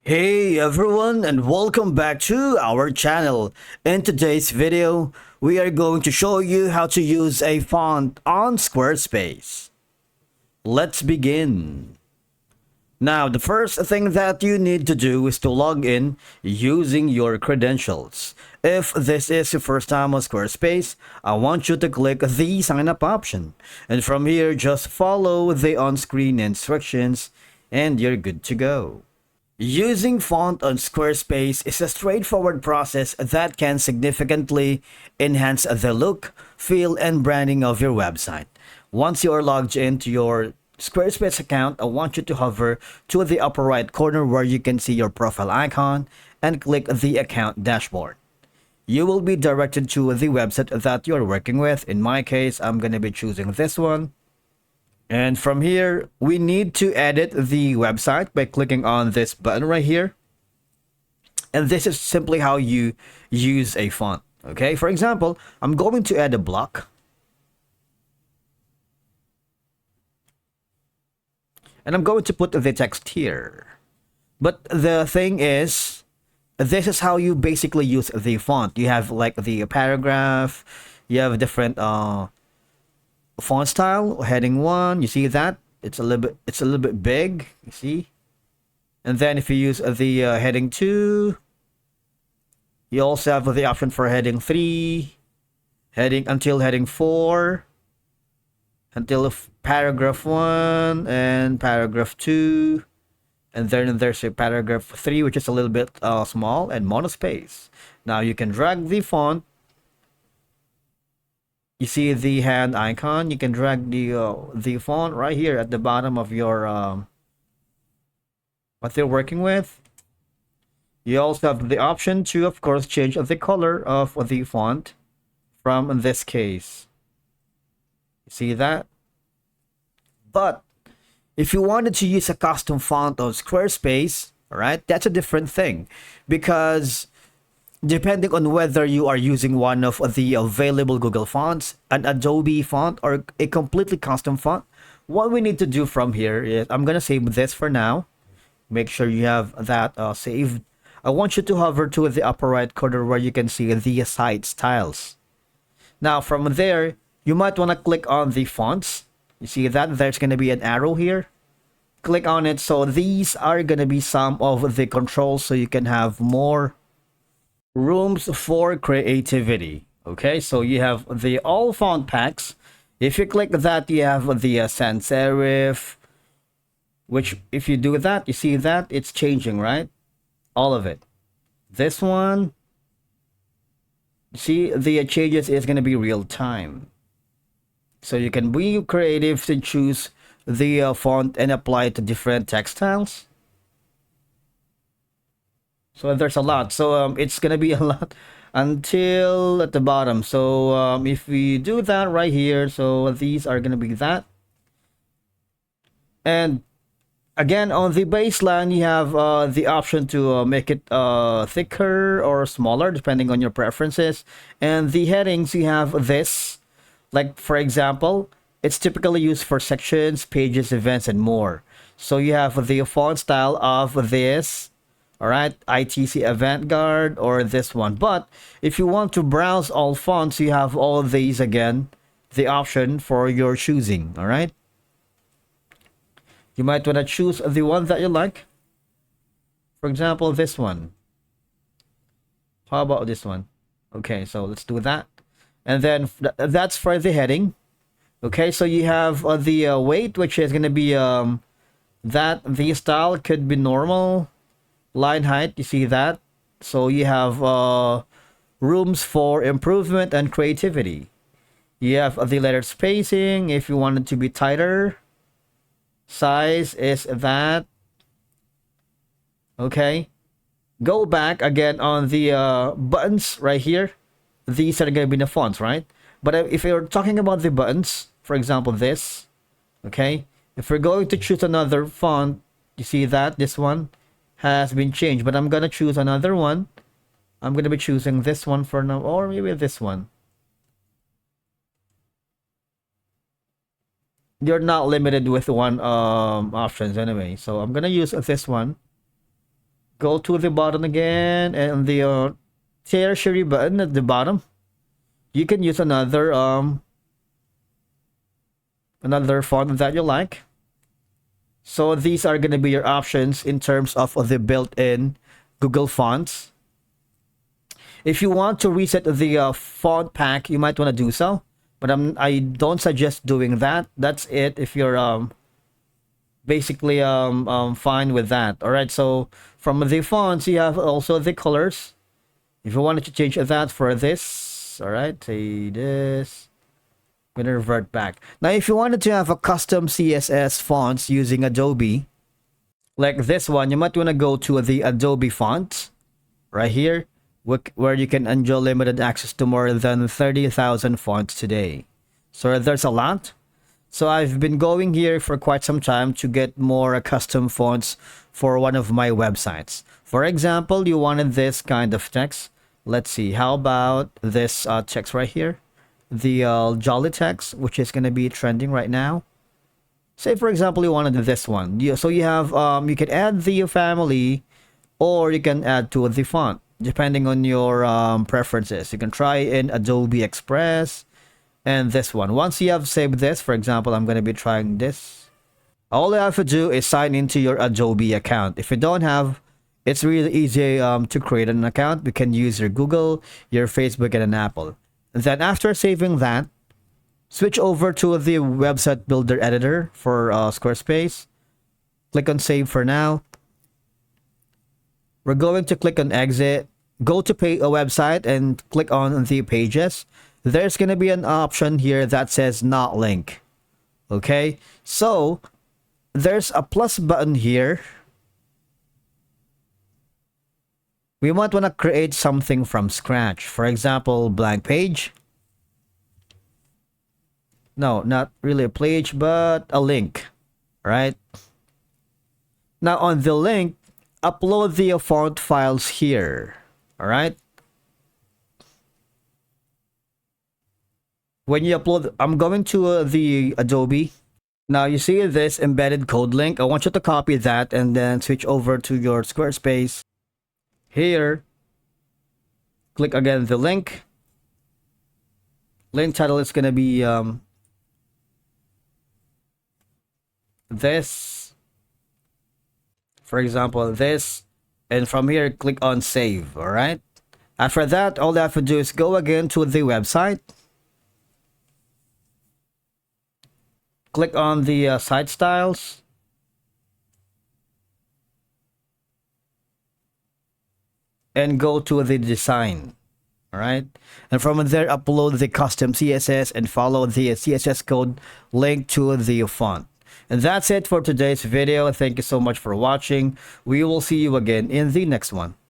Hey everyone, and welcome back to our channel. In today's video, we are going to show you how to use a font on Squarespace. Let's begin. Now, the first thing that you need to do is to log in using your credentials. If this is your first time on Squarespace, I want you to click the sign up option. And from here, just follow the on-screen instructions and you're good to go. Using font on Squarespace is a straightforward process that can significantly enhance the look, feel, and branding of your website. Once you are logged into your Squarespace account, I want you to hover to the upper right corner where you can see your profile icon and click the account dashboard. You will be directed to the website that you're working with. In my case, I'm going to be choosing this one. And from here, we need to edit the website by clicking on this button right here. And this is simply how you use a font. Okay, for example, I'm going to add a block. And I'm going to put the text here. But the thing is, this is how you basically use the font. You have like the paragraph, you have different font style. Heading 1, you see that it's a little bit big, you see. And then if you use the heading 2, you also have the option for heading 3, heading 4, until paragraph 1 and paragraph 2, and then there's a paragraph 3 which is a little bit small, and monospace. Now you can drag the font. You see the hand icon. You can drag the font right here at the bottom of your what they're working with. You also have the option to, of course, change the color of the font from this case. You see that? But if you wanted to use a custom font on Squarespace, all right, that's a different thing, because depending on whether you are using one of the available Google fonts, an Adobe font, or a completely custom font, what we need to do from here is, I'm going to save this for now. Make sure you have that saved. I want you to hover to the upper right corner where you can see the site styles. Now from there, you might want to click on the fonts. You see that there's going to be an arrow here. Click on it. So these are going to be some of the controls so you can have more rooms for creativity. Okay, so you have the all font packs. If you click that, you have the sans serif, which if you do that, you see that it's changing, right? All of it. This one, see the changes is going to be real time. So you can be creative to choose the font and apply it to different textiles. So there's a lot. So it's gonna be a lot until at the bottom. So if we do that right here, so these are gonna be that. And again, on the baseline, you have the option to make it thicker or smaller depending on your preferences. And the headings, you have this. Like for example, it's typically used for sections, pages, events, and more. So you have the font style of this. All right, ITC Avant-Garde or this one. But if you want to browse all fonts, you have all of these again, the option for your choosing. All right, you might want to choose the one that you like. For example, this one. How about this one? Okay, so let's do that. And then that's for the heading. Okay, so you have the weight, which is going to be that the style could be normal. Line height, you see that? So you have rooms for improvement and creativity. You have the letter spacing if you want it to be tighter. Size is that. Okay. Go back again on the buttons right here. These are going to be the fonts, right? But if you're talking about the buttons, for example, this. Okay. If we're going to choose another font, you see that? This one has been changed, but I'm gonna choose another one. I'm gonna be choosing this one for now, or maybe this one. You're not limited with one options anyway, so I'm gonna use this one. Go to the bottom again, and the tertiary button at the bottom. You can use another font that you like. So these are going to be your options in terms of the built-in Google Fonts. If you want to reset the font pack, you might want to do so, but I don't suggest doing that. That's it if you're basically fine with that. All right, so from the fonts, you have also the colors. If you wanted to change that for this, all right, say this. I'm gonna revert back. Now, if you wanted to have a custom CSS fonts using Adobe, like this one, you might want to go to the Adobe font right here, where you can enjoy limited access to more than 30,000 fonts today. So there's a lot. So I've been going here for quite some time to get more custom fonts for one of my websites. For example, you wanted this kind of text. Let's see, how about this text right here? The jolly text, which is going to be trending right now. Say, for example, you wanted this one. So you have, you can add the family, or you can add to the font, depending on your preferences. You can try in Adobe Express and this one. Once you have saved this, for example, I'm going to be trying this. All you have to do is sign into your Adobe account. If you don't have, it's really easy to create an account. You can use your Google, your Facebook, and an Apple. And then after saving that, switch over to the website builder editor for Squarespace. Click on save for now. We're going to click on exit. Go to a website and click on the pages. There's going to be an option here that says not link. Okay, so there's a plus button here. We might want to create something from scratch. For example, blank page. No, not really a page, but a link, right? Now on the link, upload the font files here, all right? When you upload, I'm going to the Adobe. Now you see this embedded code link. I want you to copy that and then switch over to your Squarespace. Here, click again the link. Link title is going to be this. For example, this. And from here, click on save, all right? After that, all you have to do is go again to the website. Click on the site styles. And go to the design, all right? And from there, upload the custom CSS and follow the CSS code link to the font. And that's it for today's video. Thank you so much for watching. We will see you again in the next one.